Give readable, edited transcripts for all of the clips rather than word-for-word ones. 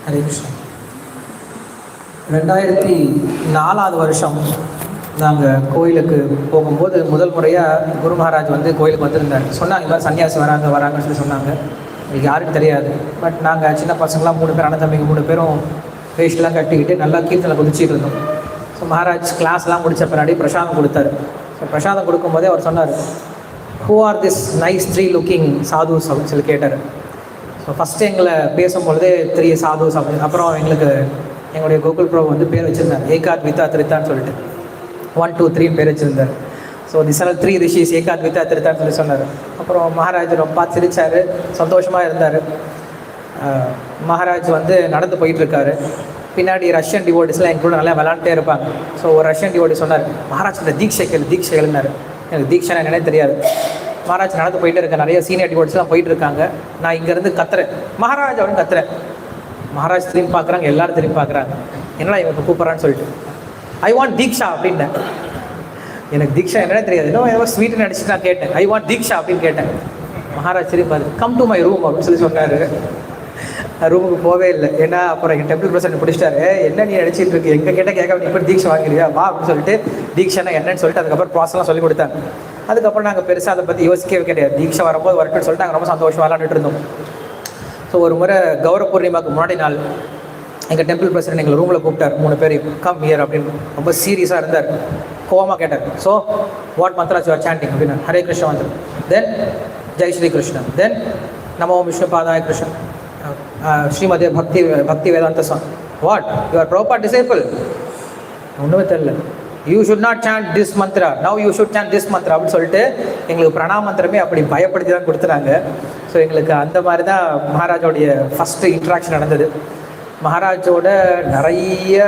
ஹரே கிருஷ்ணா. 2004 வருஷம் நாங்கள் கோயிலுக்கு போகும்போது முதல் முறையாக குரு மகாராஜ் வந்து கோயிலுக்கு வந்திருந்தார். சொன்னாங்க இந்த மாதிரி சன்னியாசி வராங்கன்னு சொல்லி சொன்னாங்க. எனக்கு யாருக்கும் தெரியாது. பட் நாங்கள் சின்ன பசங்களாம் 3 பேர், அண்ணன் தம்பிங்க 3 பேரும் வேஷ்டெலாம் கட்டிக்கிட்டு நல்லா கீர்த்தனை குதிச்சிட்டு இருந்தோம். ஸோ மகாராஜ் கிளாஸ்லாம் முடித்த பின்னாடி பிரசாதம் கொடுத்தாரு. ஸோ பிரசாதம் கொடுக்கும்போதே அவர் சொன்னார், who are this nice 3 looking sadhus அப்படின்னு சொல்லி கேட்டார். ஸோ ஃபஸ்ட்டு எங்களை பேசும்பொழுதே 3 சாதுஸ் அப்படின்னு. அப்புறம் எங்களுடைய கோகுல் பிரபு வந்து பேர் வச்சுருந்தார், ஏகாத்விதா திரித்தான்னு சொல்லிட்டு 1 2 3 பேர் வச்சுருந்தார். ஸோ திஸ் ஆர் 3 ரிஷிஸ் ஏகாத்விதா திரித்தான்னு சொல்லி சொன்னார். அப்புறம் மகாராஜ் ரொம்ப சிரிச்சார், சந்தோஷமாக இருந்தார். மகாராஜ் வந்து நடந்து போயிட்டுருக்காரு. பின்னாடி ரஷ்யன் டிவோட்டிஸ்லாம் எங்க கூட நல்லா விளாண்டே இருப்பாங்க. ஸோ ஒரு ரஷ்யன் டிவோட்டி சொன்னார், மகாராஜ் இந்த தீட்சைகள்னாரு. எனக்கு தீட்சை என்னன்னே தெரியாது. மகாராஜ் நடந்து போயிட்டு இருக்க, நிறைய சீனியர் டிவோட்டிஸ்லாம் போயிட்டு இருக்காங்க. நான் இங்கேருந்து கத்துறேன், மகாராஜ் அப்படின்னு கத்துறேன். மகாராஜ் திரும்பி பார்க்குறாங்க, எல்லாரும் திரும்பி பார்க்குறாங்க. என்னடா இவங்க கூப்பிட்றான்னு சொல்லிட்டு, ஐ வாண்ட் தீக்ஷா அப்படின்னேன். எனக்கு தீக்ஷா என்னன்னே தெரியாது. இன்னும் ஏதோ ஸ்வீட்டுன்னு நினச்சிட்டு நான் கேட்டேன், ஐ வாண்ட் தீக்ஷா அப்படின்னு கேட்டேன். மகாராஜ் திரும்பி பார்த்து, கம் டு மை ரூம் அப்படின்னு சொல்லி சொன்னார். ரூமுக்கு போவே இல்லை. ஏன்னா அப்புறம் எங்கள் டெம்பிள் பிரசிடென்ட் பிடிச்சிட்டாரு, என்ன நீ நினச்சிட்டு இருக்கு, எங்கே கேட்டால் கேட்க, நீ இப்போ தீட்சை வாங்கிறியா வா அப்படின்னு சொல்லிட்டு தீட்சைனா என்னன்னு சொல்லிட்டு அதுக்கப்புறம் ப்ராசஸ்லாம் சொல்லி கொடுத்தாங்க. அதுக்கப்புறம் நாங்கள் பெருசாக அதை பற்றி யோசிக்கவே கிடையாது. தீட்சை வரும்போது வரட்டுன்னு சொல்லிட்டு நாங்கள் ரொம்ப சந்தோஷமாக விளாண்டுட்டு இருந்தோம். ஸோ ஒரு முறை கௌரவ பூர்ணிமாவுக்கு முன்னாடி நாள் எங்கள் டெம்பிள் பிரசிடென்ட் எங்களை ரூமில் கூப்பிட்டார், 3 பேரையும், கம் ஹியர் அப்படின்னு. ரொம்ப சீரியஸாக இருந்தார், கோவமாக கேட்டார். So what mantras you are sanding அப்படின்னா, ஹரே கிருஷ்ண மந்திரம், தென் ஜெய் ஸ்ரீ கிருஷ்ணன், தென் நமோ விஷ்ணு பாதாய கிருஷ்ணன், ஸ்ரீமதே பக்தி வேதாந்த சாங். What you are proper disciple? ஒன்றுமே தெரியல. You should not chant this mantra, now you should chant this mantra அப்படின்னு சொல்லிட்டு எங்களுக்கு பிரணாம மந்திரமே அப்படி பயப்படுத்தி தான் கொடுத்துறாங்க. ஸோ எங்களுக்கு அந்த மாதிரி தான் மகாராஜோடைய ஃபஸ்ட்டு இன்ட்ராக்ஷன் நடந்தது. மகாராஜோட நிறைய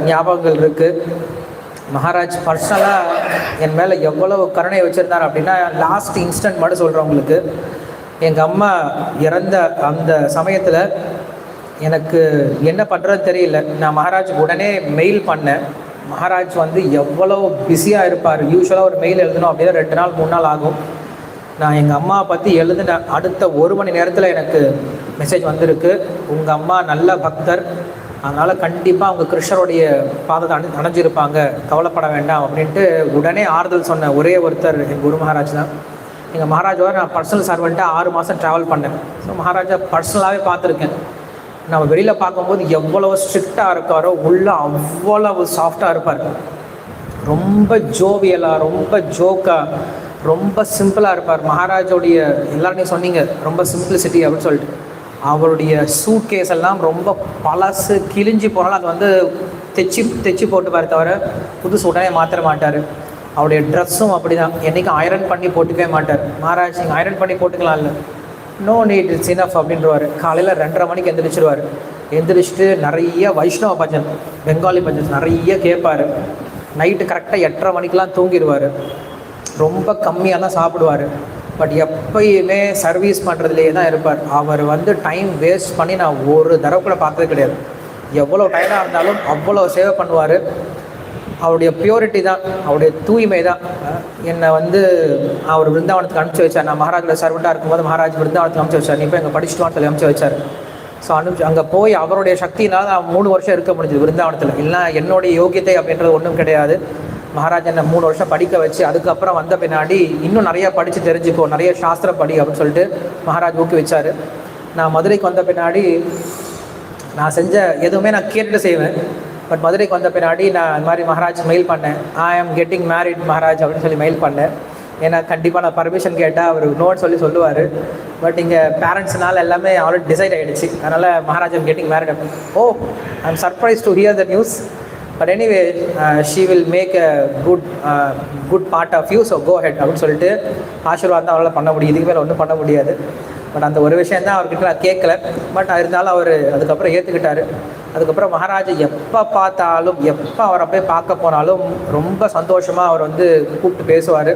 ஞாபகங்கள் இருக்குது. மகாராஜ் பர்சனலாக என் மேலே எவ்வளவு கருணை வச்சுருந்தார் அப்படின்னா, லாஸ்ட் இன்ஸ்டன்ட் மட்டும் சொல்கிறவங்களுக்கு, எங்கள் அம்மா இறந்த அந்த சமயத்தில் எனக்கு என்ன பண்ணுறதுன்னு தெரியல. நான் மகாராஜுக்கு உடனே மெயில் பண்ணேன். மகாராஜ் வந்து எவ்வளோ பிஸியாக இருப்பார். யூஸ்வலாக ஒரு மெயில் எழுதணும் அப்படின்னா 2 நாள் 3 நாள் ஆகும். நான் எங்கள் அம்மாவை பற்றி எழுதின அடுத்த 1 மணி நேரத்தில் எனக்கு மெசேஜ் வந்திருக்கு, உங்கள் அம்மா நல்ல பக்தர், அதனால் கண்டிப்பாக அவங்க கிருஷ்ணருடைய பாதத்தை அடைஞ்சிருப்பாங்க, கவலைப்பட வேண்டாம் அப்படின்ட்டு உடனே ஆறுதல் சொன்ன ஒரே ஒருத்தர் எங்கள் குரு மகாராஜ் தான். எங்கள் மகாராஜாவை நான் பர்சனல் சர்வெண்ட்டாக 6 மாதம் ட்ராவல் பண்ணேன். ஸோ மகாராஜா பர்சனலாகவே பார்த்துருக்கேன். நம்ம வெளியில் பார்க்கும்போது எவ்வளோ ஸ்ட்ரிக்டாக இருக்காரோ உள்ள அவ்வளவு சாஃப்டாக இருப்பார். ரொம்ப ஜோவியலாக, ரொம்ப ஜோக்காக, ரொம்ப சிம்பிளாக இருப்பார். மகாராஜோடைய எல்லாருமே சொன்னீங்க ரொம்ப சிம்பிளிசிட்டி அப்படின்னு சொல்லிட்டு. அவருடைய சூட் கேஸ் எல்லாம் ரொம்ப பழசு கிழிஞ்சி போனாலும் அது வந்து தைச்சி போட்டுப்பார், தவிர புதுசு உடனே மாற்ற மாட்டார். அவருடைய ட்ரெஸ்ஸும் அப்படி தான், என்றைக்கும் ஐரன் பண்ணி போட்டுக்கவே மாட்டார். மகாராஜ் நீங்கள் ஐரன் பண்ணி போட்டுக்கலாம் இல்லை, நோ நீட், இட்ஸ் இனஃப் அப்படின்றவார். காலையில் 2:30 மணிக்கு எந்திரிச்சிருவார். எந்திரிச்சிட்டு நிறைய வைஷ்ணவ பஜன், பெங்காலி பஜன்ஸ் நிறைய கேட்பார். நைட்டு கரெக்டாக 8:30 மணிக்கெலாம் தூங்கிடுவார். ரொம்ப கம்மியாக தான் சாப்பிடுவார். பட் எப்பயுமே சர்வீஸ் பண்ணுறதுலேயே தான் இருப்பார். அவர் வந்து டைம் வேஸ்ட் பண்ணி நான் ஒரு தடவை கூட பார்த்தது கிடையாது. எவ்வளோ டயர்டாக இருந்தாலும் அவ்வளோ சேவை பண்ணுவார். அவருடைய பியூரிட்டி தான், அவருடைய தூய்மை தான் என்னை வந்து அவர் விருந்தாவனத்துக்கு அனுப்பிச்சி வச்சார். நான் மகாராஜோட சர்வெண்ட்டாக இருக்கும்போது மகாராஜ் விருந்தாவனத்துக்கு அனுப்பிச்சி வச்சார். நீ போய் எங்கள் படிச்சுட்டுவான்னு சொல்லி அனுப்பிச்சி வச்சார். ஸோ அங்கே போய் அவருடைய சக்தினால் நான் 3 வருஷம் இருக்க முடிஞ்சுது விருந்தாவனத்தில். இல்லை என்னுடைய யோகியத்தை அப்படின்றது ஒன்றும் கிடையாது. மகாராஜ் என்னை 3 வருஷம் படிக்க வச்சு அதுக்கப்புறம் வந்த பின்னாடி இன்னும் நிறையா படித்து தெரிஞ்சுக்கோ, நிறைய சாஸ்திரம் படி அப்படின்னு சொல்லிட்டு மகாராஜ் ஊக்குவிச்சார். நான் மதுரைக்கு வந்த பின்னாடி நான் செஞ்ச எதுவுமே நான் கேட்டுட்டு செய்வேன். பட் மதுரைக்கு வந்த பின்னாடி நான் இந்த மாதிரி மகாராஜ் மெயில் பண்ணேன், ஐ ஆம் கெட்டிங் மேரிட் மகாராஜ் அப்படின்னு சொல்லி மெயில் பண்ணேன். ஏன்னா கண்டிப்பாக நான் பர்மிஷன் கேட்டால் அவர் நோட் சொல்லுவார். பட் இங்கே பேரண்ட்ஸ்னால எல்லாமே ஆல்ரெடி டிசைட் ஆகிடுச்சு. அதனால் Maharaj am getting married. Oh, I am surprise to hear the news. But anyway she will make a good part of you, so go ahead அப்படின்னு சொல்லிட்டு ஆசீர்வாதம் தான் அவரால் பண்ண முடியும். இதுக்கு மேலே ஒன்றும் பண்ண முடியாது. பட் அந்த ஒரு விஷயம் தான் அவர்கிட்ட நான் கேட்கல. பட் இருந்தாலும் அவர் அதுக்கப்புறம் ஏற்றுக்கிட்டார். அதுக்கப்புறம் மகாராஜ் எப்போ பார்த்தாலும், எப்போ அவரை போய் பார்க்க போனாலும் ரொம்ப சந்தோஷமாக அவர் வந்து கூப்பிட்டு பேசுவார்.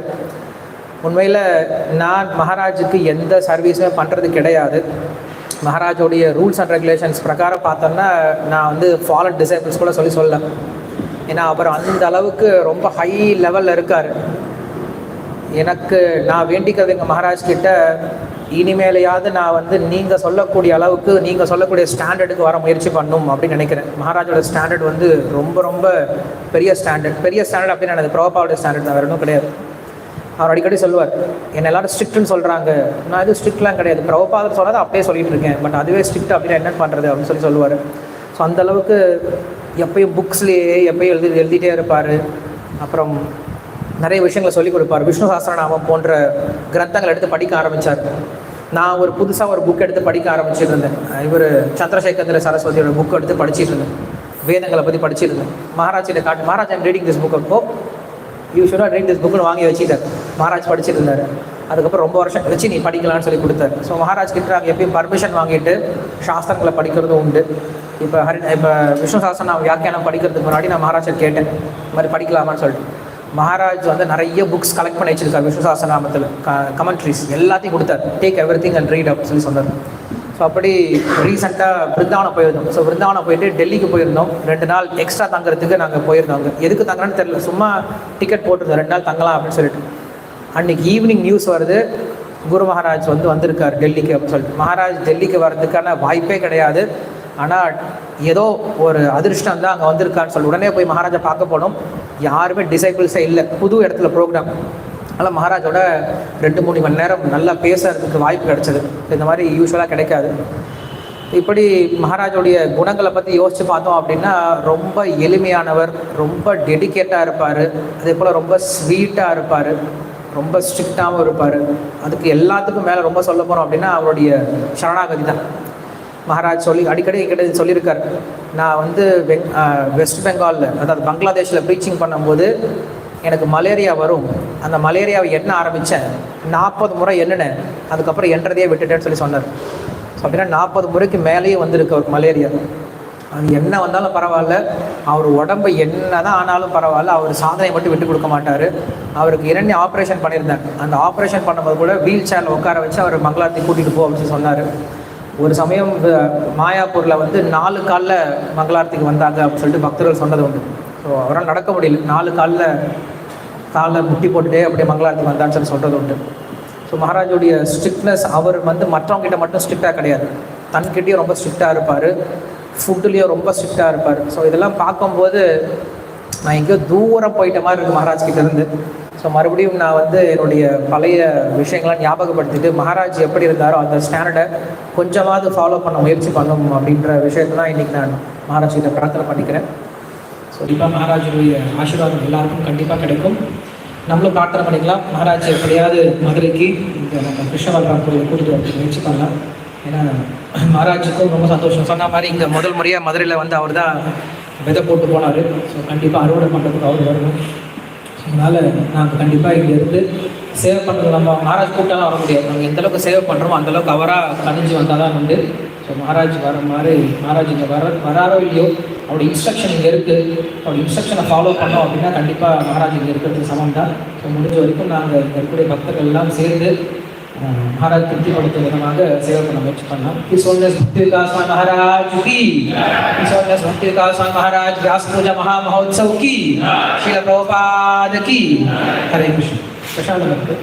உண்மையில் நான் மகாராஜுக்கு எந்த சர்வீஸுமே பண்ணுறது கிடையாது. மகாராஜோடைய ரூல்ஸ் அண்ட் ரெகுலேஷன்ஸ் பிரகாரம் பார்த்தோன்னா நான் வந்து ஃபாலன் டிசைபிள்ஸ் கூட சொல்லல. ஏன்னா அப்புறம் அந்த அளவுக்கு ரொம்ப ஹை லெவலில் இருக்கார். எனக்கு நான் வேண்டிக்கிறது எங்கள் மகாராஜ் கிட்ட, இனிமேலையாவது நான் வந்து நீங்கள் சொல்லக்கூடிய அளவுக்கு நீங்கள் சொல்லக்கூடிய ஸ்டாண்டர்டுக்கு வர முயற்சி பண்ணணும் அப்படின்னு நினைக்கிறேன். மகாராஜோட ஸ்டாண்டர்ட் வந்து ரொம்ப ரொம்ப பெரிய ஸ்டாண்டர்ட் அப்படின்னு எனக்கு பிரபாவோட ஸ்டாண்டர்ட் தான், வேறு ஒன்றும் கிடையாது. அவர் அடிக்கடி சொல்லுவார், என்ன எல்லாரும் ஸ்ட்ரிக்ட்னு சொல்கிறாங்க, நான் எதுவும் ஸ்ட்ரிக்ட்லாம் கிடையாது, பிரபாதர் சொன்னதை அப்படியே சொல்லிட்டு இருக்கேன், பட் அதுவே ஸ்ட்ரிக்ட் அப்படின்னா என்ன பண்ணுறது அப்படின்னு சொல்லுவார். ஸோ அந்தளவுக்கு எப்பயும் புக்ஸ்லேயே எப்பயும் எழுதிட்டே இருப்பார். அப்புறம் நிறைய விஷயங்களை சொல்லிக் கொடுப்பார். விஷ்ணு சஹஸ்ரநாமம் போன்ற கிரந்தங்களை எடுத்து படிக்க ஆரம்பித்தார். நான் ஒரு புதுசாக ஒரு புக் எடுத்து படிக்க ஆரம்பிச்சுட்டு இருந்தேன். இவர் சந்திரசேகர சரஸ்வதியோட புக் எடுத்து படிச்சுட்டு இருந்தேன், வேதங்களை பற்றி படிச்சுட்டு இருந்தேன். மகாராஜிட்ட காட்டு, Maharaj I'm reading this book, அப்போ you should not read this புக்னு வாங்கி வச்சுட்டார். மகாராஜ் படிச்சுட்டு இருந்தார். அதுக்கப்புறம் ரொம்ப வருஷம் கழிச்சு நீ படிக்கலான்னு சொல்லி கொடுத்தாரு. ஸோ மகாராஜ் கிட்ட நாங்கள் எப்பயும் பர்மிஷன் வாங்கிட்டு சாஸ்திரங்களை படிக்கிறதும் உண்டு. இப்போ விஷ்ணு சஹஸ்ரநாம வியாக்கியானம் படிக்கிறதுக்கு முன்னாடி நான் மகாராஜை கேட்டேன், இந்த மாதிரி படிக்கலாமான்னு சொல்லிட்டு. மகாராஜ் வந்து நிறைய புக்ஸ் கலெக்ட் பண்ணி வச்சிருக்காரு விஷ்ணு சஹஸ்ரநாமத்தில், கமெண்ட்ரிஸ் எல்லாத்தையும் கொடுத்தார். டேக் எவ்ரிதிங் அண்ட் ரீட் அப்படின்னு சொன்னார். ஸோ அப்படி ரீசெண்டாக பிருந்தாவனம் போயிருந்தோம். ஸோ பிருந்தாவனம் போயிட்டு டெல்லிக்கு போயிருந்தோம். 2 நாள் எக்ஸ்ட்ரா தங்குறதுக்கு நாங்கள் போயிருந்தோம். அங்கே எதுக்கு தங்குறோன்னு தெரியல, சும்மா டிக்கெட் போட்டிருந்தோம் 2 நாள் தங்கலாம் அப்படின்னு சொல்லிட்டு. அன்றைக்கி ஈவினிங் நியூஸ் வருது, குரு மகாராஜ் வந்து வந்திருக்கார் டெல்லிக்கு அப்படின்னு சொல்லிட்டு. மகாராஜ் டெல்லிக்கு வர்றதுக்கான வாய்ப்பே கிடையாது, ஆனால் ஏதோ ஒரு அதிர்ஷ்டம் தான் அங்கே வந்திருக்கான்னு சொல்லி உடனே போய் மகாராஜா பார்க்க போனோம். யாருமே டிசைபிள்ஸே இல்லை, புது இடத்துல ப்ரோக்ராம். அதனால் மகாராஜோட 2-3 மணி நேரம் நல்லா பேசுறதுக்கு வாய்ப்பு கிடைச்சது. இந்த மாதிரி யூஸ்வலாக கிடைக்காது. இப்படி மகாராஜோடைய குணங்களை பற்றி யோசித்து பார்த்தோம் அப்படின்னா, ரொம்ப எளிமையானவர், ரொம்ப டெடிக்கேட்டாக இருப்பார், அதே போல் ரொம்ப ஸ்வீட்டாக இருப்பார், ரொம்ப ஸ்ட்ரிக்டாகவும் இருப்பார். அதுக்கு எல்லாத்துக்கும் மேலே ரொம்ப சொல்ல போகிறோம் அப்படின்னா அவருடைய சரணாகதி தான். மகாராஜ் அடிக்கடி என்கிட்ட சொல்லியிருக்கார், நான் வந்து வெஸ்ட் பெங்காலில், அதாவது பங்களாதேஷில் ப்ரீச்சிங் பண்ணும்போது எனக்கு மலேரியா வரும். அந்த மலேரியாவை எண்ண ஆரம்பித்தேன், 40 முறை எண்ணினேன், அதுக்கப்புறம் எண்றதையே விட்டுட்டேன்னு சொல்லி சொன்னார். ஸோ அப்படின்னா 40 முறைக்கு மேலேயே வந்திருக்கு அவருக்கு மலேரியா. அது என்ன வந்தாலும் பரவாயில்ல, அவர் உடம்பு என்ன தான் ஆனாலும் பரவாயில்ல, அவர் சாதனை மட்டும் விட்டு கொடுக்க மாட்டார். அவருக்கு 2 ஆப்ரேஷன் பண்ணியிருந்தாங்க. அந்த ஆப்ரேஷன் பண்ணும்போது கூட வீல் சேரில் உட்கார வச்சு அவர் மங்களாரத்தி கூட்டிகிட்டு போ அப்படின்னு சொன்னார். ஒரு சமயம் மாயாப்பூரில் வந்து 4 காலில் மங்களாரத்திக்கு வந்தாங்க அப்படின்னு சொல்லிட்டு பக்தர்கள் சொன்னது உண்டு. ஸோ அவரால் நடக்க முடியல, 4 காலில் முட்டி போட்டுட்டே அப்படியே மங்களாரத்துக்கு வந்தான்னு சொல்லி சொல்கிறது உண்டு. ஸோ மகாராஜோடைய ஸ்ட்ரிக்ட்னஸ், அவர் வந்து மற்றவங்ககிட்ட மட்டும் ஸ்ட்ரிக்டாக கிடையாது, தன்கிட்டையும் ரொம்ப ஸ்ட்ரிக்டாக இருப்பார், ஃபுட்டுலேயும் ரொம்ப ஸ்ட்ரிக்டாக இருப்பார். ஸோ இதெல்லாம் பார்க்கும்போது நான் எங்கேயோ தூரம் போயிட்ட மாதிரி இருக்குது மகாராஜ் கிட்டேருந்து. ஸோ மறுபடியும் நான் வந்து என்னுடைய பழைய விஷயங்கள்லாம் ஞாபகப்படுத்திட்டு மகாராஜ் எப்படி இருந்தாரோ அந்த ஸ்டாண்டர்டை கொஞ்சமாவது ஃபாலோ பண்ண முயற்சி பண்ணணும் அப்படின்ற விஷயத்தை தான் இன்றைக்கி நான் மகாராஜ் கிட்ட பிரார்த்தனை பண்ணிக்கிறேன். ஸோ கண்டிப்பாக மகாராஜுடைய ஆசீர்வாதம் எல்லாருக்கும் கண்டிப்பாக கிடைக்கும். நம்மளும் பிரார்த்தனை பண்ணிக்கலாம், மகாராஜ் எப்படியாவது மதுரைக்கு இந்த நம்ம கிருஷ்ணவல்ராம் கோயிலை கூட்டிகிட்டு வரதுக்கு முயற்சி பண்ணலாம். ஏன்னா மகாராஜுக்கும் ரொம்ப சந்தோஷம். சொன்ன மாதிரி இங்கே முதல் முறையாக மதுரையில் வந்து அவர் தான் விதை போட்டு போனார். ஸோ கண்டிப்பாக அறுவடை பண்ணுறதுக்கு அவர் வரணும். அதனால் நாங்கள் கண்டிப்பாக இங்கே இருந்து சேவை பண்ணுறது, நம்ம மகாராஜ் கூப்பிட்டாலும் வர முடியாது, நாங்கள் எந்தளவுக்கு சேவை பண்ணுறோமோ அந்தளவுக்கு அவராக கணிஞ்சு வந்தால் தான் உண்டு. ஸோ மகாராஜ் வர மாதிரி, மகாராஜ் இங்கே வராரோ இல்லையோ, அவருடைய இன்ஸ்ட்ரக்ஷன் இங்கே இருக்குது, அவருடைய இன்ஸ்ட்ரக்ஷனை ஃபாலோ பண்ணோம் அப்படின்னா கண்டிப்பாக மகாராஜ் இங்கே இருக்கிறதுக்கு சமம் தான். ஸோ முடிஞ்ச வரைக்கும் நாங்கள் இங்கே இருக்கக்கூடிய பக்தர்கள் எல்லாம் சேர்ந்து மகாராஜ் திருப்திப்படுத்தும் விதமாக சேவை பண்ண முயற்சி பண்ணலாம். His Holiness Bhakti Vikas Swami Maharaj ki, His Holiness Bhakti Vikas Swami Maharaj Vyas Puja Maha Mahotsav ki, Srila Prabhupada ki. Hare Krishna.